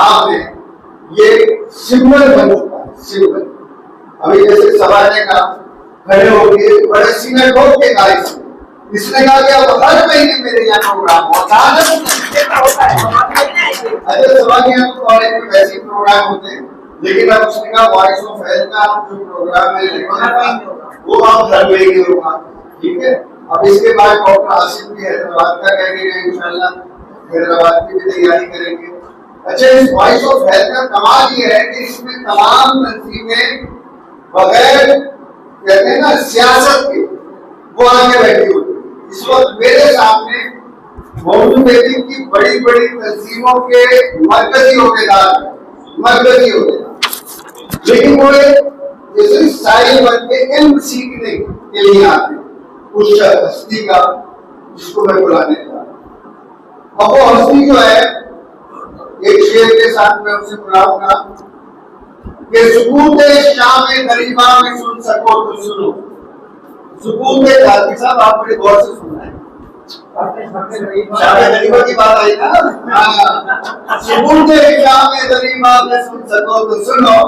इस्लाम में ये सिंबल बन चुका है, सिंबल। अभी जैसे सभा ने कहा खड़े होके बड़े सीनियर लोग के गाइड, इसने कहा कि अब हर महीने मेरे यहाँ प्रोग्राम होता है। अरे सभा के यहाँ कॉलेज में वैसे प्रोग्राम होते हैं, लेकिन अब उसने कहा वॉइस ऑफ हेल्थ का जो प्रोग्राम है वो आप हर महीने होगा, ठीक है। अब इसके बाद डॉक्टर आसिफ भी हैदराबाद का कह गए, इंशाल्लाह हैदराबाद की भी तैयारी करेंगे। अच्छा, इस वॉइस ऑफ हेल्थ का कमाल ये है कि इसमें तमाम तंजीमें बगैर कहते हैं ना सियासत के वो आगे बैठी होती है। इस वक्त मेरे सामने होम्योपैथी की बड़ी बड़ी तंजीमों के मरकजी होदेदार, लेकिन वो जैसे साहिल बन के इल्म सीखने के लिए आते हैं उस हस्ती का जिसको मैं बुलाने का। अब वो हस्ती जो है, एक शेर के साथ मैं उसे बुलाऊंगा कि सुकूत शाम गरीबा में सुन सको तो सुनो। सुकूत गाजी साहब आप बड़े गौर से सुनना है, शाम गरीबा की बात आई ना। सुकूत शाम गरीबा में सुन सको तो सुनो,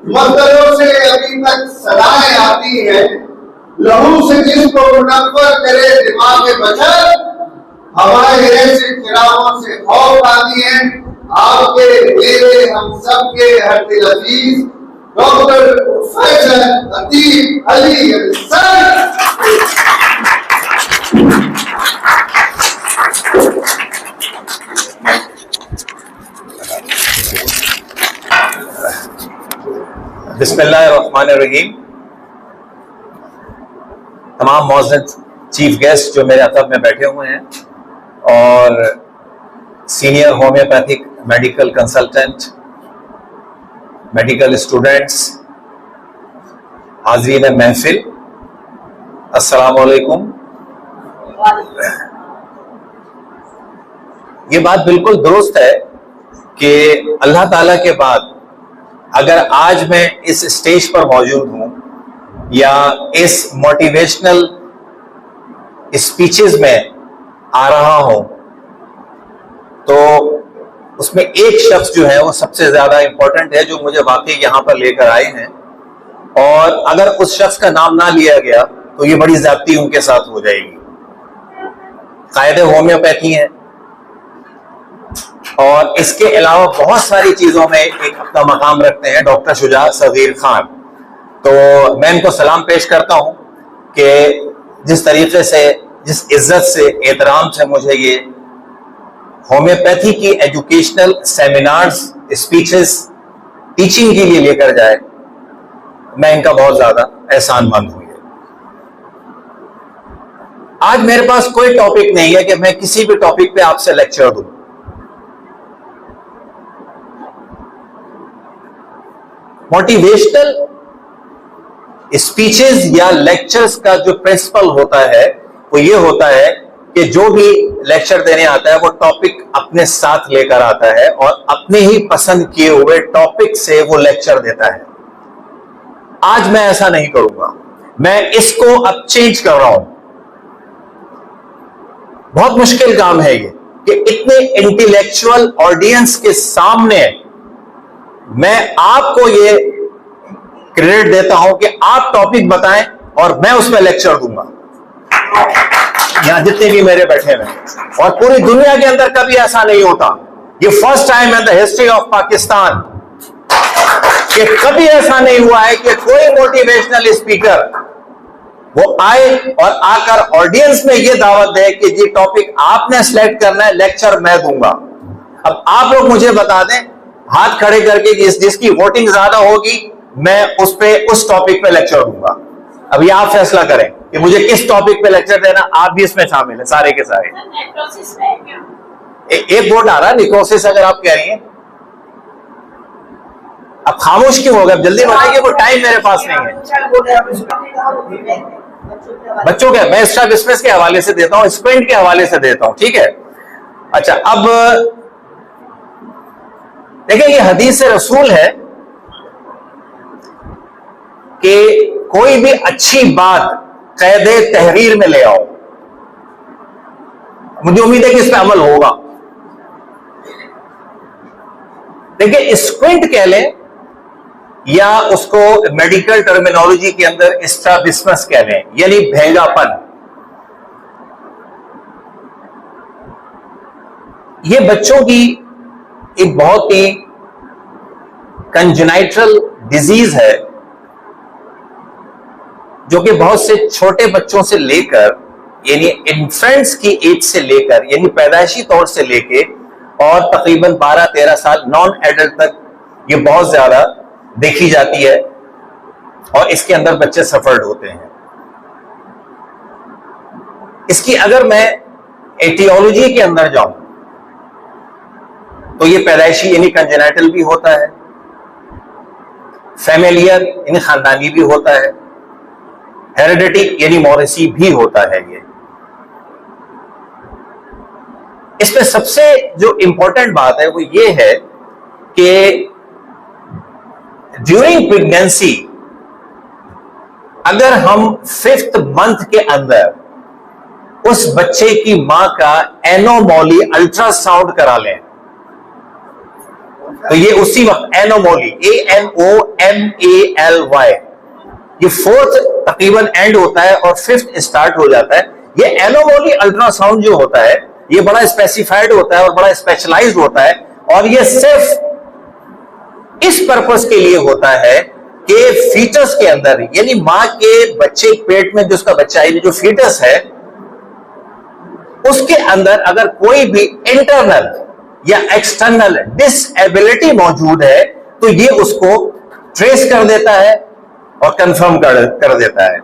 मजदरों से अभी तक सदाएं आती है, लहू से जिसको मुनव्वर करे दिमाग बचत, हवाए से चिरागों से खौफ आती है, आपके मेरे हम सब के हर दिल अजीज डॉक्टर फैसल अतीब अली सर। बिस्मिल्लाहिर्रहमानिर्रहीम। तमाम मौजूद चीफ गेस्ट जो मेरे अतब में बैठे हुए हैं और senior homeopathic medical consultant, medical students, हाज़रीन महफिल, अस्सलाम वालेकुम। ये बात बिल्कुल दुरुस्त है कि अल्लाह ताला के बाद अगर आज मैं इस स्टेज पर मौजूद हूं या इस मोटिवेशनल स्पीचेस में आ रहा हूं, तो उसमें एक शख्स जो है वो सबसे ज्यादा इंपॉर्टेंट है, जो मुझे वाकई यहां पर लेकर आए हैं। और अगर उस शख्स का नाम ना लिया गया तो ये बड़ी ज्यादती उनके साथ हो जाएगी। कायदे होम्योपैथी है और इसके अलावा बहुत सारी चीजों में एक अपना मकाम रखते हैं डॉक्टर शुजा सगीर खान। तो मैं इनको सलाम पेश करता हूं कि जिस तरीके से, जिस इज्जत से, एहतराम से मुझे ये होम्योपैथी की एजुकेशनल सेमिनार्स, स्पीचेस, टीचिंग के लिए लेकर जाए, मैं इनका बहुत ज्यादा एहसानमंद हूं। आज मेरे पास कोई टॉपिक नहीं है कि मैं किसी भी टॉपिक पे आपसे लेक्चर दूं। मोटिवेशनल स्पीचेस या लेक्चर्स का जो प्रिंसिपल होता है वो ये होता है कि जो भी लेक्चर देने आता है वो टॉपिक अपने साथ लेकर आता है और अपने ही पसंद किए हुए टॉपिक से वो लेक्चर देता है। आज मैं ऐसा नहीं करूंगा, मैं इसको अब चेंज कर रहा हूं। बहुत मुश्किल काम है ये कि इतने इंटेलेक्चुअल ऑडियंस के सामने मैं आपको ये क्रेडिट देता हूं कि आप टॉपिक बताएं और मैं उसमें लेक्चर दूंगा। यहां जितने भी मेरे बैठे हैं, और पूरी दुनिया के अंदर कभी ऐसा नहीं होता। ये first time in the history of Pakistan कि कभी ऐसा नहीं हुआ है कि कोई मोटिवेशनल स्पीकर वो आए और आकर ऑडियंस में ये दावत दे कि जी टॉपिक आपने सिलेक्ट करना है, लेक्चर मैं दूंगा। अब आप लोग मुझे बता दें हाथ खड़े करके जिसकी वोटिंग ज्यादा होगी मैं उस टॉपिक पे लेक्चर दूंगा। अभी आप फैसला करें कि मुझे किस टॉपिक पे लेक्चर देना। आप भी इसमें शामिल हैं सारे के सारे। एक वोट आ रहा है निक्रोसिस, अगर आप कह रही हैं। अब खामोश क्यों हो गए? जल्दी बताइए, वो टाइम मेरे पास नहीं है। बच्चों के मैं स्टाफ स्पेस के हवाले से देता हूं, स्प्रिंट के हवाले से देता हूं, ठीक है। अच्छा, अब देखिए ये हदीस रसूल है कि कोई भी अच्छी बात क़ैदे तहरीर में ले आओ, मुझे उम्मीद है कि इस पर अमल होगा। देखिए, स्क्विंट कह लें या उसको मेडिकल टर्मिनोलॉजी के अंदर स्ट्रैबिस्मस कह लें, यानी भेंगापन। ये बच्चों की एक बहुत ही कंजेनाइटल डिजीज है, जो कि बहुत से छोटे बच्चों से लेकर, यानी इन्फेंट्स की एज से लेकर, यानी पैदाइशी तौर से लेके और तकरीबन 12-13 साल नॉन एडल्ट तक ये बहुत ज्यादा देखी जाती है और इसके अंदर बच्चे सफर्ड होते हैं। इसकी अगर मैं एटियोलॉजी के अंदर जाऊं तो ये पैदाइशी यानी कंजेनाइटल भी होता है, फैमिलियर यानी खानदानी भी होता है, हेरिडिटी यानी मौरिसी भी होता है। इसमें सबसे जो इंपॉर्टेंट बात है वो ये है कि ड्यूरिंग प्रेगनेंसी अगर हम 5th मंथ के अंदर उस बच्चे की मां का एनोमोली अल्ट्रासाउंड करा लें तो ये उसी वक्त एनोमोली ANOMALY, ये 4th तकरीबन एंड होता है और 5th स्टार्ट हो जाता है। ये एनोमोली अल्ट्रासाउंड जो होता है ये बड़ा स्पेसिफाइड होता है और बड़ा स्पेशलाइज्ड होता है, और ये सिर्फ इस पर्पस के लिए होता है कि फीटस के अंदर, यानी मां के बच्चे पेट में जो उसका बच्चा है, जो फीटस है, उसके अंदर अगर कोई भी इंटरनल या एक्सटर्नल डिसेबिलिटी मौजूद है तो ये उसको ट्रेस कर देता है और कंफर्म कर देता है।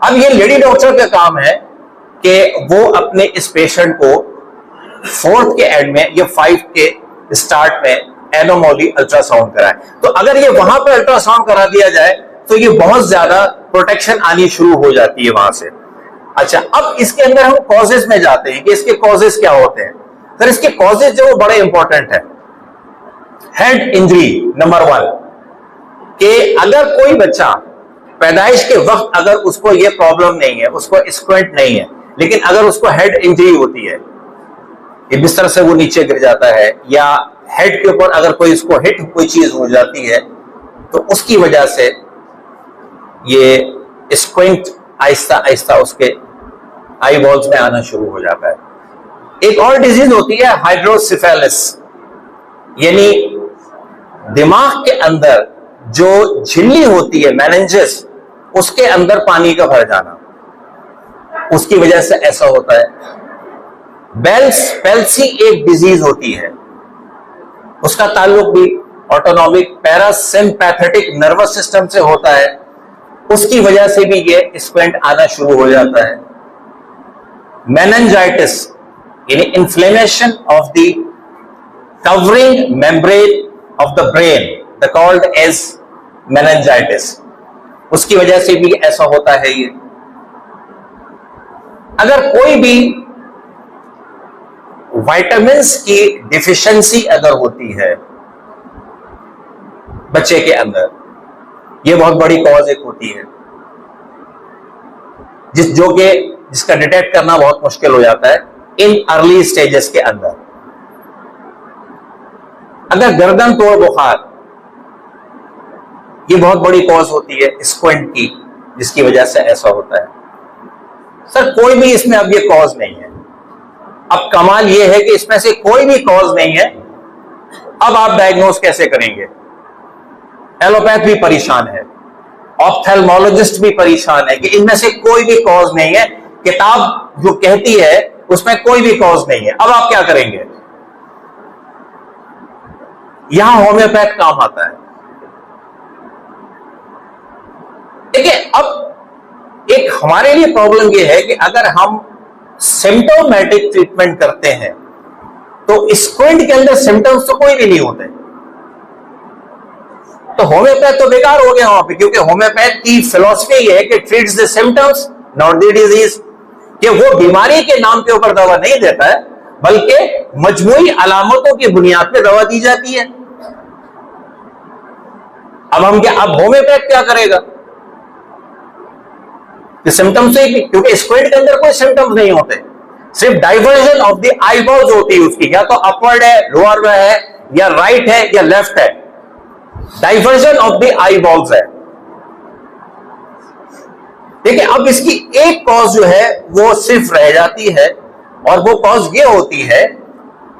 अब ये लेडी डॉक्टर का काम है कि वो अपने इस पेशेंट को 4th के एंड में या 5th के स्टार्ट में एनोमोली अल्ट्रासाउंड कराए। तो अगर ये वहां पर अल्ट्रासाउंड करा दिया जाए तो ये बहुत ज्यादा प्रोटेक्शन आनी शुरू हो जाती है वहां से। अच्छा, अब इसके अंदर हम कॉजेज में जाते हैं कि इसके कॉजेज क्या होते हैं। सर, इसके कॉजेज जो वो बड़े इंपॉर्टेंट है। हेड इंजरी नंबर 1, कि अगर कोई बच्चा पैदाइश के वक्त अगर उसको ये प्रॉब्लम नहीं है, उसको स्क्विंट नहीं है, लेकिन अगर उसको हेड इंजरी होती है, ये बिस्तर से वो नीचे गिर जाता है या हेड के ऊपर अगर कोई उसको हिट कोई चीज हो जाती है तो उसकी वजह से ये स्क्विंट आहिस्ता आहिस्ता उसके आई बॉल्स में आना शुरू हो जाता है। एक और डिजीज होती है हाइड्रोसिफेलिस, यानी दिमाग के अंदर जो झिल्ली होती है मेनिंजेस, उसके अंदर पानी का भर जाना, उसकी वजह से ऐसा होता है। बेल्स पैल्सी एक डिजीज होती है, उसका ताल्लुक भी ऑटोनॉमिक पैरासिम्पैथेटिक नर्वस सिस्टम से होता है, उसकी वजह से भी ये स्क्विंट आना शुरू हो जाता है। मेनिंजाइटिस यानी inflammation of the covering membrane of the brain, the called as meningitis, उसकी वजह से भी ऐसा होता है। ये अगर कोई भी विटामिन्स की डिफिशिएंसी अगर होती है बच्चे के अंदर, ये बहुत बड़ी कॉज एक होती है जिसका डिटेक्ट करना बहुत मुश्किल हो जाता है इन अर्ली स्टेजेस के अंदर। अगर गर्दन तोड़ बुखार, ये बहुत बड़ी कॉज होती है स्क्विंट की, जिसकी वजह से ऐसा होता है। सर, कोई भी इसमें अब ये कॉज नहीं है। अब कमाल ये है कि इसमें से कोई भी कॉज नहीं है, अब आप डायग्नोज कैसे करेंगे? एलोपैथ भी परेशान है, ऑप्थेल्मोलॉजिस्ट भी परेशान है कि इनमें से कोई भी कॉज नहीं है। किताब जो कहती है उसमें कोई भी कॉज नहीं है। अब आप क्या करेंगे? यहां होम्योपैथ काम आता है। देखिए, अब एक हमारे लिए प्रॉब्लम यह है कि अगर हम सिम्टोमेटिक ट्रीटमेंट करते हैं तो स्क्विंट के अंदर सिम्टम्स तो कोई भी नहीं होते, तो होम्योपैथ तो बेकार हो गया वहां पे, क्योंकि होम्योपैथ की फिलॉसफी ये है कि treats the symptoms not the disease, कि वो बीमारी के नाम के ऊपर दवा नहीं देता है बल्कि मजमूई अलामतों की बुनियाद पे दवा दी जाती है। अब होम्योपैथ क्या करेगा? सिम्टम्स से ही, क्योंकि स्क्विंट के अंदर कोई सिम्टम्स नहीं होते, सिर्फ डाइवर्जन ऑफ द आईबॉल्स होती है उसकी, या तो अपवर्ड है, लोअर में है, या राइट है या लेफ्ट है, diversion of the I balls है। देखिए अब इसकी एक कॉज जो है वो सिर्फ रह जाती है, और वो कॉज ये होती है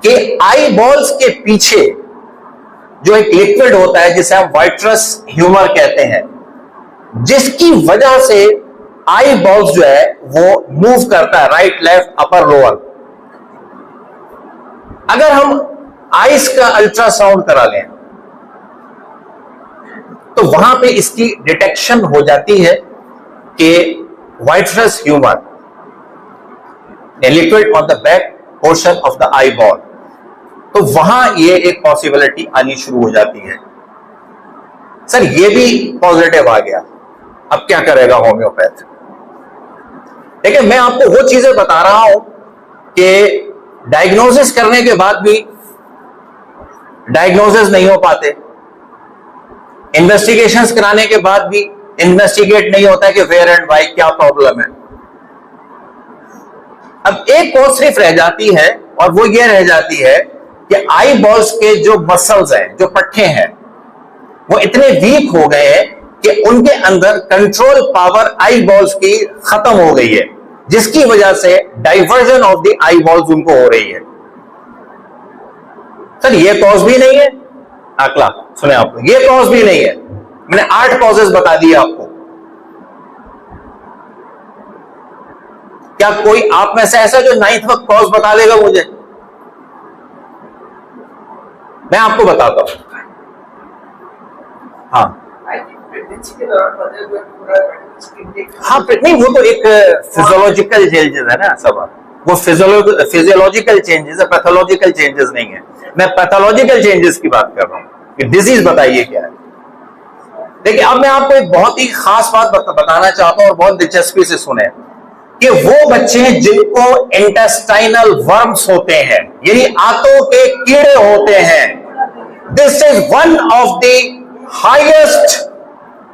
कि आई बॉल्स के पीछे जो एक लिक्विड होता है जिसे हम वाइट्रस ह्यूमर कहते हैं, जिसकी वजह से आई बॉल्स जो है वो मूव करता है राइट लेफ्ट अपर लोअर। अगर हम आइस का अल्ट्रासाउंड करा लें तो वहां पे इसकी डिटेक्शन हो जाती है कि vitreous humour liquid on the back portion of the eye ball, तो वहां ये एक पॉसिबिलिटी आनी शुरू हो जाती है। सर ये भी पॉजिटिव आ गया, अब क्या करेगा होम्योपैथ? देखिए मैं आपको वो चीजें बता रहा हूं कि डायग्नोसिस करने के बाद भी डायग्नोसिस नहीं हो पाते, इन्वेस्टिगेशंस कराने के बाद भी इन्वेस्टिगेट नहीं होता है कि वेयर एंड वाई क्या प्रॉब्लम है। अब एक कॉज सिर्फ रह जाती है, और वो ये रह जाती है कि आई बॉल्स के जो मसल्स हैं, जो पट्टे हैं, वो इतने वीक हो गए हैं कि उनके अंदर कंट्रोल पावर आई बॉल्स की खत्म हो गई है, जिसकी वजह से diversion of the I balls उनको हो रही है। सर ये कॉज भी नहीं है, आकला सुने आपको, ये कॉज भी नहीं है। मैंने 8 कॉजेस बता दिए आपको। क्या कोई आप में से ऐसा जो 9th कॉज बता देगा मुझे? मैं आपको बताता हूं। हाँ हाँ, नहीं वो तो एक फिजियोलॉजिकल चेंजेस है ना सब, वो फिजियोलॉजिकल चेंजेस है, पैथोलॉजिकल चेंजेस नहीं है। मैं पैथोलॉजिकल चेंजेस की बात कर रहा हूं कि डिजीज बताइए क्या है। देखिए अब मैं आपको एक बहुत ही खास बात बताना चाहता हूं, और बहुत दिलचस्पी से सुने, कि वो बच्चे जिनको इंटेस्टाइनल वर्म्स होते हैं, यानी आंतों के कीड़े होते हैं, this is one of the highest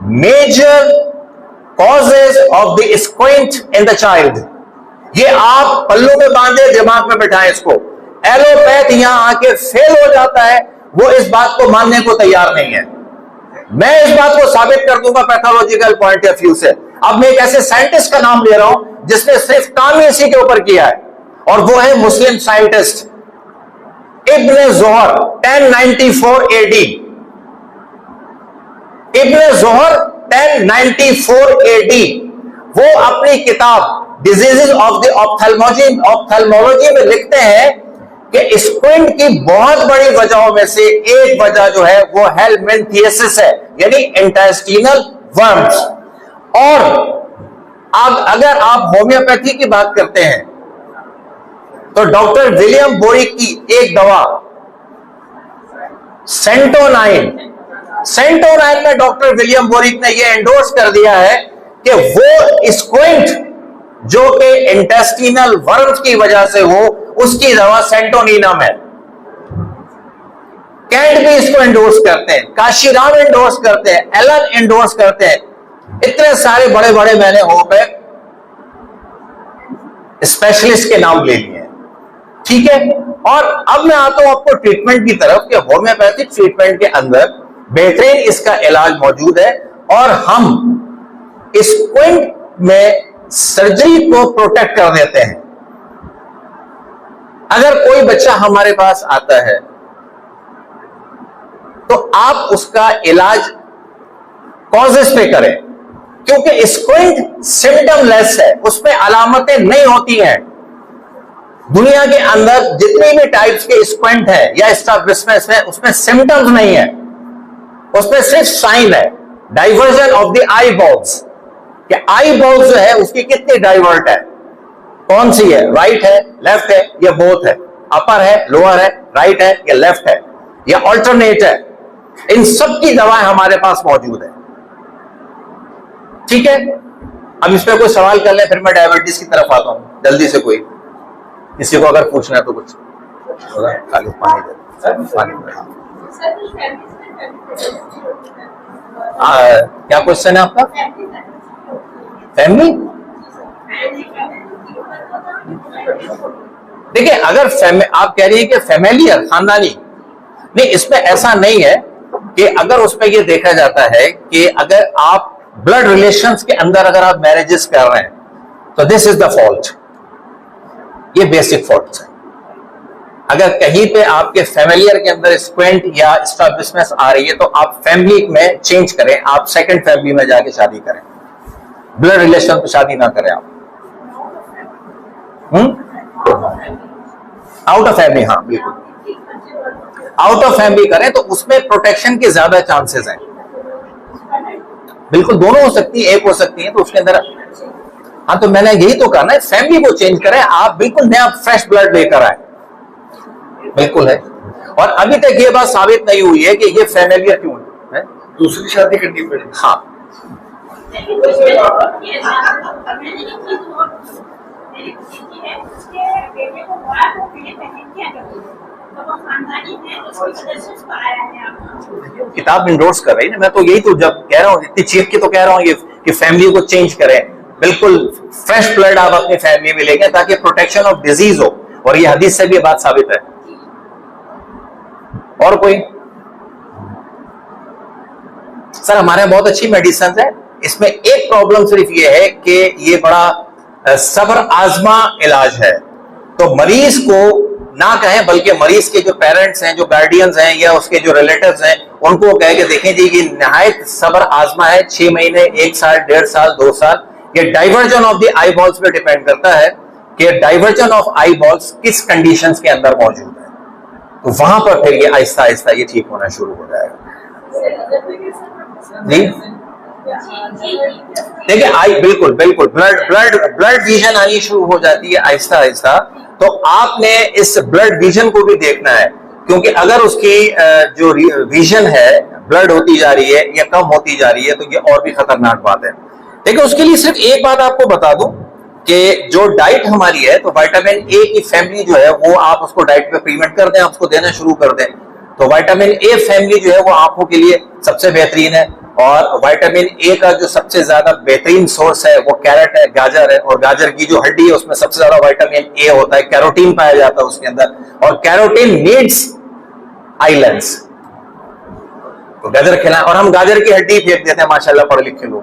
major causes of the squint in the child. ये आप पल्लू में बांधे, दिमाग में बैठाएं इसको। एलोपैथ यहां आके फेल हो जाता है, वो इस बात को मानने को तैयार नहीं है। मैं इस बात को साबित कर दूंगा पैथोलॉजिकल पॉइंट ऑफ व्यू से। अब मैं एक ऐसे साइंटिस्ट का नाम ले रहा हूं जिसने सिर्फ काम ही इसी के ऊपर किया है, और वो है मुस्लिम साइंटिस्ट इब्न जोहर, 1094 एडी। इब्न जोहर 1094 एडी, वो अपनी किताब डिजीजेस ऑफ द ऑप्थेल्मोलॉजी में लिखते हैं कि स्क्विंट की बहुत बड़ी वजहों में से एक वजह जो है वो हेलमिंथियासिस है, यानी इंटेस्टिनल वर्म्स। और अब अगर आप होम्योपैथी की बात करते हैं तो डॉक्टर विलियम बोरिक की एक दवा सेंटोनाइन में डॉक्टर विलियम बोरिक ने यह एंडोर्स कर दिया है कि वो स्क्विंट जो कि इंटेस्टिनल वर्म्स की वजह से हो, उसकी दवा सेंटोनिनम है। कैंट भी इसको एंडोर्स करते हैं, काशीराम एंडोर्स करते हैं, एलन एंडोर्स करते हैं, इतने सारे बड़े बड़े मैंने होम्योपैथ स्पेशलिस्ट के नाम ले लिए हैं। ठीक है, और अब मैं आता हूं आपको ट्रीटमेंट की तरफ कि होम्योपैथिक ट्रीटमेंट के अंदर बेहतरीन इसका इलाज मौजूद है, और हम स्क्विंट में सर्जरी को प्रोटेक्ट कर देते हैं। अगर कोई बच्चा हमारे पास आता है तो आप उसका इलाज कॉजेस पे करें, क्योंकि स्क्विंट सिम्टमलेस है, उसमें अलामतें नहीं होती हैं। दुनिया के अंदर जितनी भी टाइप्स के स्क्विंट है या स्ट्रैबिस्मस है, उसमें सिम्टम्स नहीं है, उसमें सिर्फ साइन है, diversion of the I balls, कि आई बॉल्स जो है उसकी कितनी डाइवर्ट है, कौन सी है, राइट है, लेफ्ट है, या बोथ है, अपर है, लोअर है, राइट है या लेफ्ट है, या ऑल्टरनेट है। इन सब की दवाएं हमारे पास मौजूद है। ठीक है, अब इस पे कोई सवाल कर ले, फिर मैं डायबिटीज की तरफ आता हूं जल्दी से। कोई किसी को अगर पूछना है तो कुछ खाली पानी दे। क्या क्वेश्चन है आपका? फैमिली, देखिए अगर आप कह रही है कि फैमिलियर, खानदानी, नहीं, इसमें ऐसा नहीं है कि अगर उसमें ये देखा जाता है कि अगर आप ब्लड रिलेशंस के अंदर अगर आप मैरिजेस कर रहे हैं तो दिस इज द फॉल्ट, ये बेसिक फॉल्ट है। अगर कहीं पे आपके फैमिलियर के अंदर स्क्वेंट या स्ट्रैबिस्मस आ रही है तो आप फैमिली में चेंज करें, आप सेकंड फैमिली में जाके शादी करें, ब्लड रिलेशन पे शादी ना करें आप। आउट ऑफ फैमिली, हाँ बिल्कुल, आउट ऑफ फैमिली करें तो उसमें प्रोटेक्शन के ज्यादा चांसेस हैं। बिल्कुल, दोनों हो सकती है, एक हो सकती है, तो उसके अंदर हाँ, तो मैंने यही तो कहा ना, फैमिली को चेंज करें, आप बिल्कुल नया फ्रेश ब्लड लेकर आए, बिल्कुल है। और अभी तक ये बात साबित नहीं हुई है कि ये फैमिलियर क्यों है, दूसरी शादी करनी पड़ेगी। हाँ, किताब इंडोर्स कर रही है ना, मैं तो यही तो जब कह रहा हूँ, इतनी चीख के तो कह रहा हूँ ये कि फैमिली को चेंज करें, बिल्कुल फ्रेश ब्लड आप अपनी फैमिली में लेके, ताकि प्रोटेक्शन ऑफ डिजीज हो, और ये हदीस से भी बात साबित है। और कोई सर, हमारे यहाँ बहुत अच्छी मेडिसिन है, इसमें एक प्रॉब्लम सिर्फ ये है कि ये बड़ा सब्र आजमा इलाज है, तो मरीज को ना कहें, बल्कि मरीज के जो पेरेंट्स हैं, जो गार्डियंस हैं, या उसके जो रिलेटिव्स हैं, उनको कहे कि देखें जी ये निहायत सब्र आजमा है, 6 महीने, 1 साल, 1.5 साल, 2 साल, ये diversion of the I balls पे डिपेंड करता है कि डाइवर्जन ऑफ आई बॉल्स किस कंडीशंस के अंदर मौजूद है, तो वहां पर फिर ये आहिस्ता आहिस्ता ये ठीक होना शुरू हो जाएगा। जी देखिए, आई बिल्कुल बिल्कुल ब्लड विजन आनी शुरू हो जाती है आहिस्ता आहिस्ता, तो आपने इस ब्लड विजन को भी देखना है, क्योंकि अगर उसकी जो विजन है ब्लड होती जा रही है या कम होती जा रही है तो ये और भी खतरनाक बात है। देखिए, उसके लिए सिर्फ एक बात आपको बता दूं कि जो डाइट हमारी है, तो विटामिन ए की फैमिली जो है वो आप उसको डाइट पे प्रीमेंट कर दें, आप उसको देना शुरू कर दें, तो विटामिन ए फैमिली जो है वो आंखों के लिए सबसे बेहतरीन है। और विटामिन ए का जो सबसे ज्यादा बेहतरीन सोर्स है वो कैरेट है, गाजर है, और गाजर की जो हड्डी है उसमें सबसे ज्यादा विटामिन ए होता है, कैरोटीन पाया जाता है उसके अंदर, और कैरोटीन नीड्स आई लेंस, तो गाजर खिलाएं। और हम गाजर की हड्डी फेंक देते हैं माशाल्लाह पढ़े लिखे लोग,